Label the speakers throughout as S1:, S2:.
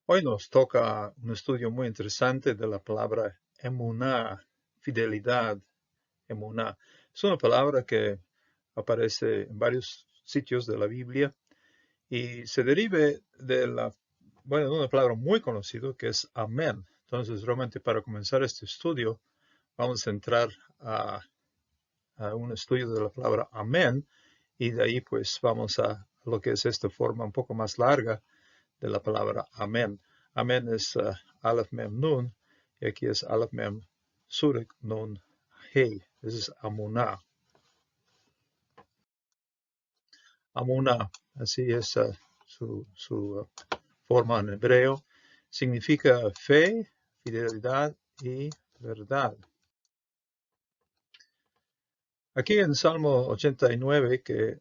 S1: Hoy nos toca un estudio muy interesante de la palabra emuná, fidelidad, emuná. Es una palabra que aparece en varios sitios de la Biblia y se deriva de una palabra muy conocida que es amén. Entonces, realmente para comenzar este estudio, vamos a entrar a un estudio de la palabra amén y de ahí pues vamos a lo que es esta forma un poco más larga de la palabra amén. Amén es Aleph Mem Nun, y aquí es Aleph Mem Surek Nun Hey. Ese es Amuná. Amuná, así es su forma en hebreo. Significa fe, fidelidad y verdad. Aquí en Salmo 89, que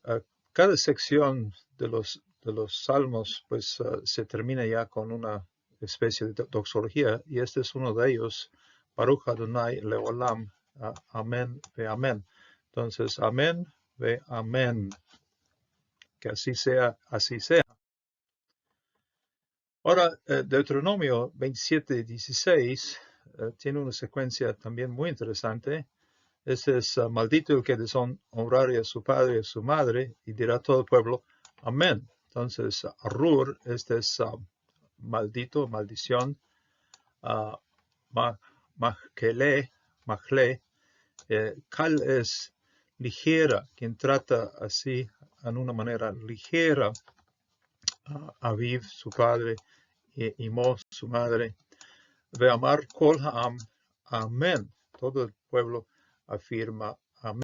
S1: cada sección de los salmos pues se termina ya con una especie de doxología, y este es uno de ellos, Baruch Adonai Leolam, amén ve amén. Entonces, amén ve amén, que así sea, así sea. Ahora, Deuteronomio 27:16 tiene una secuencia también muy interesante. Ese es maldito el que deshonrare a su padre y a su madre, y dirá todo el pueblo, amén. Entonces, arur, este es maldito, maldición. Uh, Machle, cal es ligera, quien trata así, en una manera ligera, a Aviv, su padre, y Mos, su madre. Veamar kol ha'am, amén. Todo el pueblo afirma amén.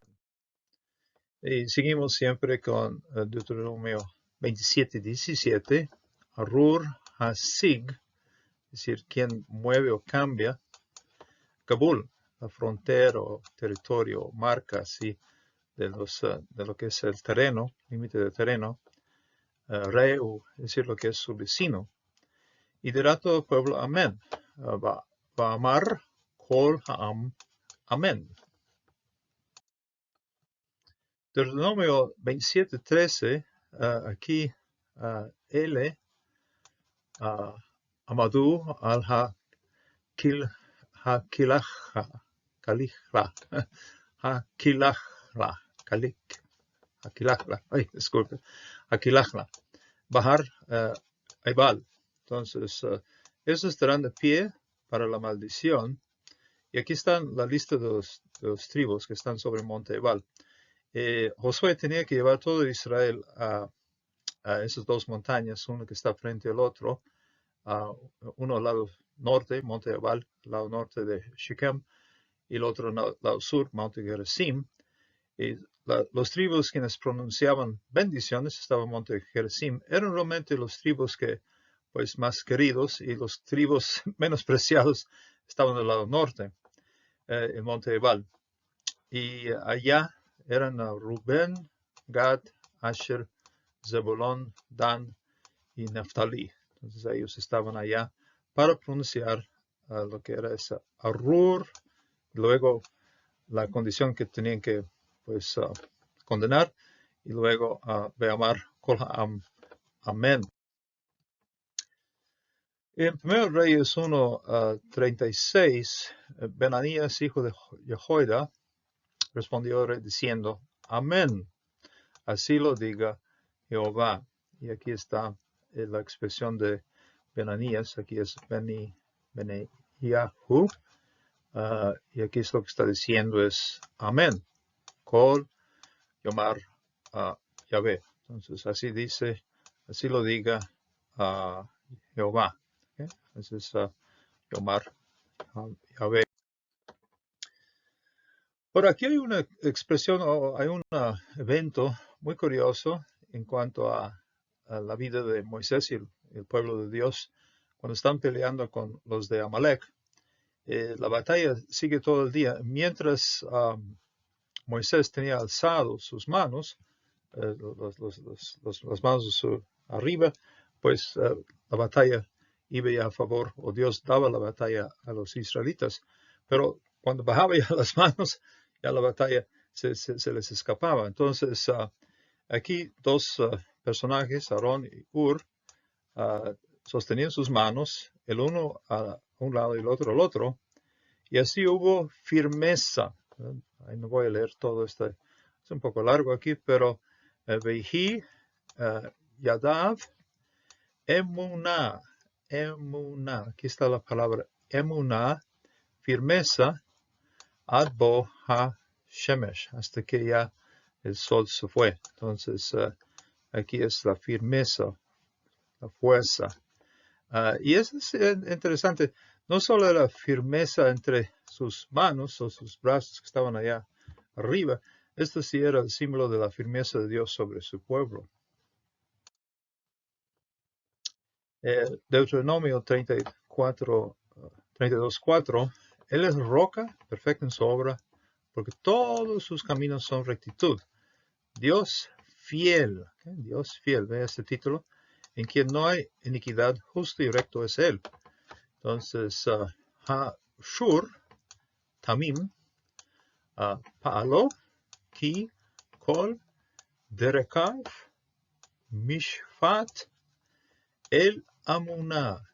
S1: Y seguimos siempre con Deuteronomio 27:17. Arur hasig, es decir, quien mueve o cambia. Kabul, la frontera o territorio, marca así de lo que es el terreno, límite de terreno. Reu, es decir, lo que es su vecino. Y dirá todo el pueblo amén. Va a amar kol ha'am, amén. Deuteronomio 27:13, aquí L, Amadu al Hakilachla, ay, disculpe, Hakilachla, Bahar Ebal. Entonces, esos estarán de pie para la maldición. Y aquí están la lista de los tribus que están sobre el monte Ebal. Josué tenía que llevar todo Israel a esas dos montañas, uno que está frente al otro, uno al lado norte, monte Ebal, al lado norte de Shechem, y el otro al lado sur, monte Gerizim. Y los tribus quienes pronunciaban bendiciones, estaba en monte Gerizim, eran realmente los tribus que, pues, más queridos, y los tribus menos preciados estaban del lado norte, el monte Ebal. Y allá eran Rubén, Gad, Asher, Zebulón, Dan y Naftali. Entonces ellos estaban allá para pronunciar lo que era esa Arur, luego la condición que tenían que pues condenar, y luego Beamar Kol Ha'am, amén. En 1 Reyes 1:36, Benanías, hijo de Jehoiada, respondió diciendo, amén, así lo diga Jehová. Y aquí está la expresión de Benanías, aquí es Beniyahu, y aquí es lo que está diciendo es amén, Kol Yomar Yahvé. Entonces así dice, así lo diga Jehová. ¿Okay? Ese es Yomar Yahvé. Por aquí hay una expresión, hay un evento muy curioso en cuanto a la vida de Moisés y el pueblo de Dios cuando están peleando con los de Amalek. La batalla sigue todo el día. Mientras Moisés tenía alzado sus manos, las manos arriba, pues la batalla iba ya a favor, o Dios daba la batalla a los israelitas. Pero cuando bajaba ya las manos, ya la batalla se les escapaba. Entonces, aquí dos personajes, Aarón y Ur, sostenían sus manos, el uno a un lado y el otro al otro, y así hubo firmeza. Ahí no voy a leer todo esto, es un poco largo aquí, pero Vehi, Yadav, Emuná, aquí está la palabra Emuná, firmeza, Adbo ha-Shemesh, hasta que ya el sol se fue. Entonces, aquí es la firmeza, la fuerza. Y eso es interesante. No solo la firmeza entre sus manos o sus brazos que estaban allá arriba, esto sí era el símbolo de la firmeza de Dios sobre su pueblo. Deuteronomio 32:4, Él es roca, perfecta en su obra, porque todos sus caminos son rectitud. Dios fiel, Dios fiel, ve este título, en quien no hay iniquidad, justo y recto es Él. Entonces, Ha-Shur, Tamim, Pa'alo, Ki, Kol, Derekav, Mishfat, El Amuná,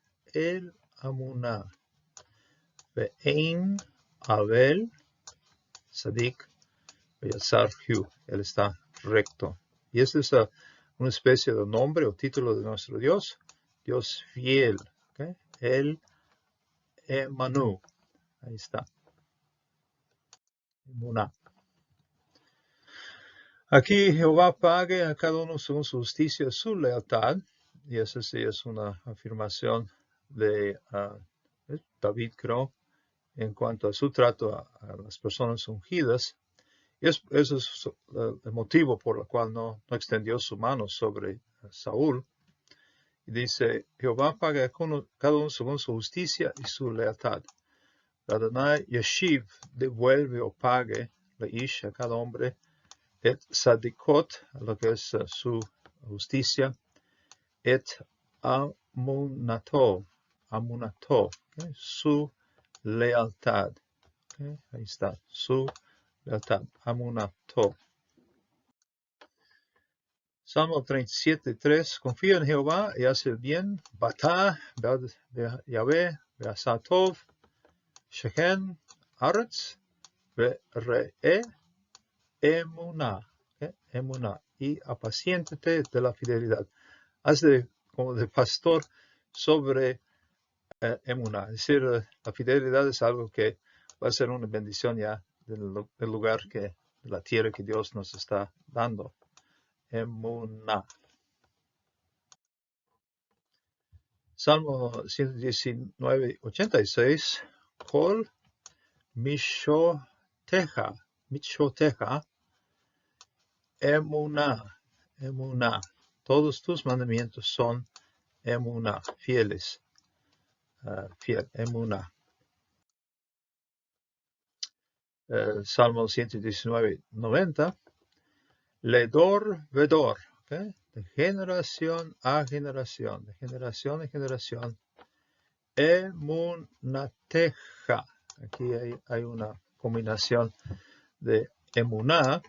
S1: Ve'ein, Abel, Sadik, Yasar Hu, Él está recto. Y esta es una especie de nombre o título de nuestro Dios, Dios fiel, ¿okay? El Emanu, ahí está. Emuná. Aquí Jehová pague a cada uno según su justicia su lealtad, y esa sí es una afirmación de David, creo, en cuanto a su trato a las personas ungidas. Y eso es el motivo por el cual no extendió su mano sobre Saúl. Y dice, Jehová pague a cada uno según su justicia y su lealtad. Adonai Yeshiv devuelve o pague leish a cada hombre et sadikot, lo que es su justicia, et amunato, okay, su lealtad. Okay, ahí está, su lealtad, amunato. Salmo 37:3, confía en Jehová y hace el bien, Batá, Yahvé, Beasatov, Sheken, Aretz, Re'e, Emuná, Emuná, y apaciéntate de la fidelidad. Haz como de pastor sobre Emuná. Es decir, la fidelidad es algo que va a ser una bendición ya del lugar de la tierra que Dios nos está dando. Emuná. Salmo 119:86. Kol mishoteja, Emuná. Todos tus mandamientos son Emuná, fieles. Fiel, Emuná. Salmo 119:90. Ledor, vedor, ¿okay? De generación a generación, de generación en generación. Emunateja. Aquí hay una combinación de emuná,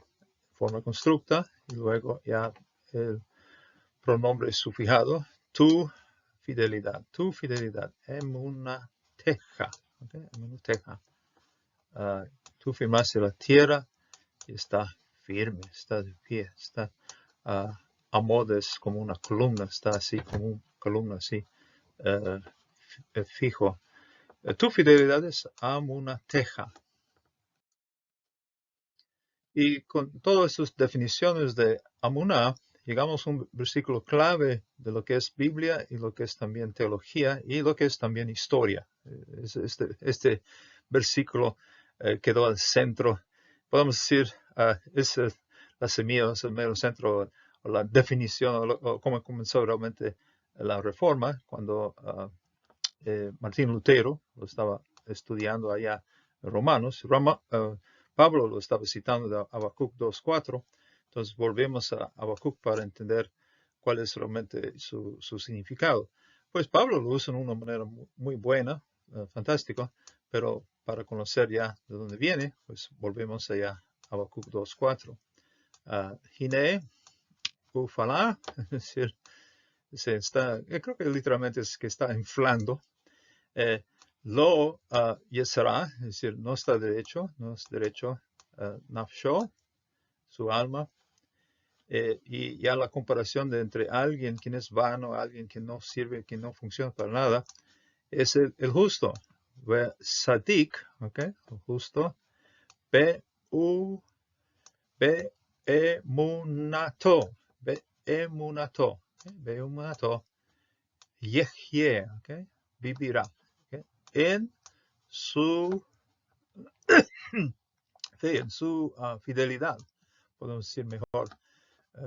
S1: forma constructa, y luego ya el pronombre sufijado, tu fidelidad, emunateja, ¿okay? Emunateja. Tú firmaste la tierra y está firme, está de pie, está a modo es como una columna, está así como una columna así, fijo. Tu fidelidad es amunateja. Y con todas estas definiciones de amuná, llegamos a un versículo clave de lo que es Biblia y lo que es también teología y lo que es también historia. Este versículo quedó al centro. Podemos decir, es la semilla, es el mero centro, o la definición, o cómo comenzó realmente la reforma, cuando Martín Lutero lo estaba estudiando allá en Romanos. Pablo lo estaba citando de Habacuc 2:4. Entonces volvemos a Habacuc para entender cuál es realmente su significado. Pues Pablo lo usa de una manera muy buena, fantástica, pero para conocer ya de dónde viene, pues volvemos allá a Habacuc 2:4. Hine, ufalá, es decir, creo que literalmente es que está inflando. Lo yesera, es decir, no está derecho, no es derecho, nafsho, su alma. Y ya la comparación de entre alguien quien es vano, alguien que no sirve, que no funciona para nada, es el justo. Sadik, ¿ok? El justo. Be'emunato. Be'emunato. Be'emunato. Yehye, ¿ok? Vivirá. ¿Okay? En su fe, en su fidelidad. Podemos decir mejor.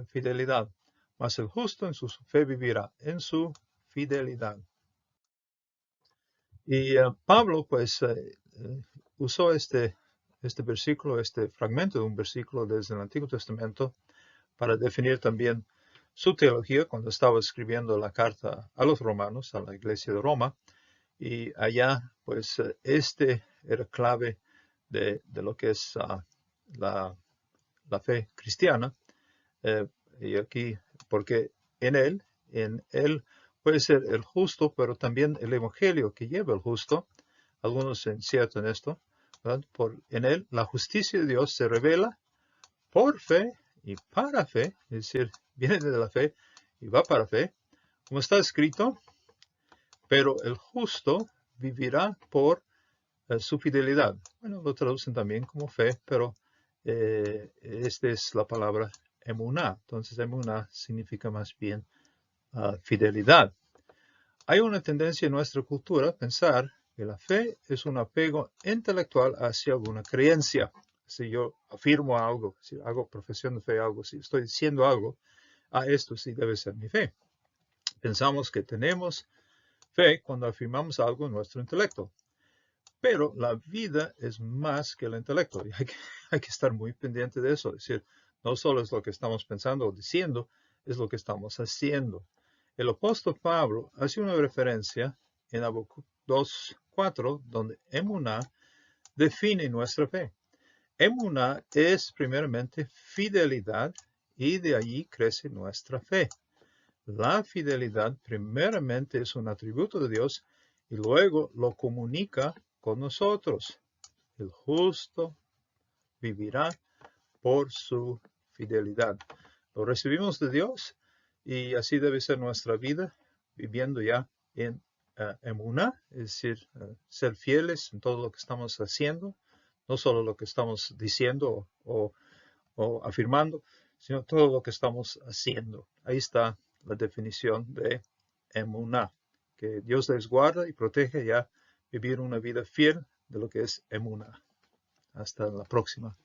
S1: Fidelidad. Mas el justo en su fe vivirá, en su fidelidad. Y Pablo, pues, usó este versículo, este fragmento de un versículo desde el Antiguo Testamento para definir también su teología cuando estaba escribiendo la carta a los romanos, a la iglesia de Roma. Y allá, pues, este era clave de lo que es la fe cristiana. Y aquí, porque en él puede ser el justo, pero también el evangelio que lleva el justo. Algunos inciertos en esto, ¿verdad? En él la justicia de Dios se revela por fe y para fe, es decir, viene de la fe y va para fe, como está escrito, pero el justo vivirá por su fidelidad. Bueno, lo traducen también como fe, pero esta es la palabra emuná. Entonces, emuná significa más bien fidelidad. Hay una tendencia en nuestra cultura a pensar que la fe es un apego intelectual hacia alguna creencia. Si yo afirmo algo, si hago profesión de fe, algo, si estoy diciendo algo, esto sí debe ser mi fe. Pensamos que tenemos fe cuando afirmamos algo en nuestro intelecto. Pero la vida es más que el intelecto y hay que estar muy pendiente de eso. Es decir, no solo es lo que estamos pensando o diciendo, es lo que estamos haciendo. El apóstol Pablo hace una referencia en Habacuc 2:4, donde emuná define nuestra fe. Emuná es primeramente fidelidad y de allí crece nuestra fe. La fidelidad primeramente es un atributo de Dios y luego lo comunica con nosotros. El justo vivirá por su fidelidad. Lo recibimos de Dios y así debe ser nuestra vida, viviendo ya en emuná, es decir, ser fieles en todo lo que estamos haciendo, no solo lo que estamos diciendo o afirmando, sino todo lo que estamos haciendo. Ahí está la definición de emuná, que Dios les guarda y protege ya vivir una vida fiel de lo que es emuná. Hasta la próxima.